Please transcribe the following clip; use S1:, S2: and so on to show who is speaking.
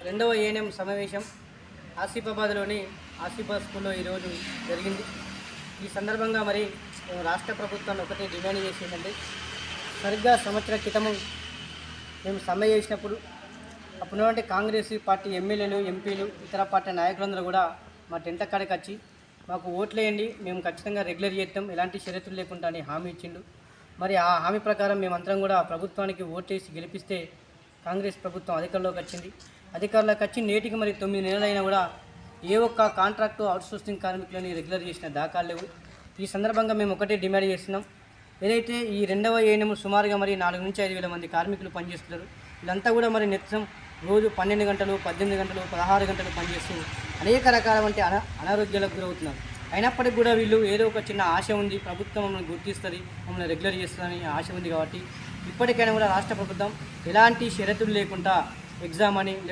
S1: రెండవ ఏఎన్ఎం సమావేశం ఆసిఫాబాద్లోని ఆసిఫాబాద్ స్కూల్లో ఈరోజు జరిగింది. ఈ సందర్భంగా మరి రాష్ట్ర ప్రభుత్వాన్ని ఒకటే డిమాండ్ చేసిందండి. సరిగ్గా సంవత్సరం క్రితము మేము సమ్మె చేసినప్పుడు అప్పుడున్నటువంటి కాంగ్రెస్ పార్టీ ఎమ్మెల్యేలు, ఎంపీలు, ఇతర పార్టీ నాయకులందరూ కూడా మా టెంట్ కాడికి వచ్చి మాకు ఓట్లేయండి, మేము ఖచ్చితంగా రెగ్యులర్ చేస్తాం, ఎలాంటి షరతులు లేకుండా అని హామీ ఇచ్చిండు. మరి ఆ హామీ ప్రకారం మేమందరం కూడా ప్రభుత్వానికి ఓటేసి గెలిపిస్తే కాంగ్రెస్ ప్రభుత్వం అధికారంలోకి వచ్చింది. అధికారంలోకి వచ్చి నేటికి మరి 9 నెలలైనా కూడా ఏ ఒక్క కాంట్రాక్టు అవుట్సోర్సింగ్ కార్మికులని రెగ్యులర్ చేసిన దాఖలు లేవు. ఈ సందర్భంగా మేము ఒకటే డిమాండ్ చేస్తున్నాం. ఏదైతే ఈ రెండవ ఏఎన్ఎం సుమారుగా మరి 4 నుంచి 5,000 మంది కార్మికులు పనిచేస్తున్నారు. వీళ్ళంతా కూడా మరి నిత్యం రోజు 12 గంటలు, 18 గంటలు, 16 గంటలు పనిచేస్తూ అనేక రకాల వంటి అనారోగ్యాలకు గురవుతున్నారు. అయినప్పటికీ కూడా వీళ్ళు ఏదో ఒక చిన్న ఆశ ఉంది, ప్రభుత్వం మమ్మల్ని గుర్తిస్తుంది, మమ్మల్ని రెగ్యులర్ చేస్తుందని ఆశ ఉంది. కాబట్టి ఇప్పటికైనా కూడా రాష్ట్ర ప్రభుత్వం ఎలాంటి షరతులు లేకుండా ఎగ్జామ్ అని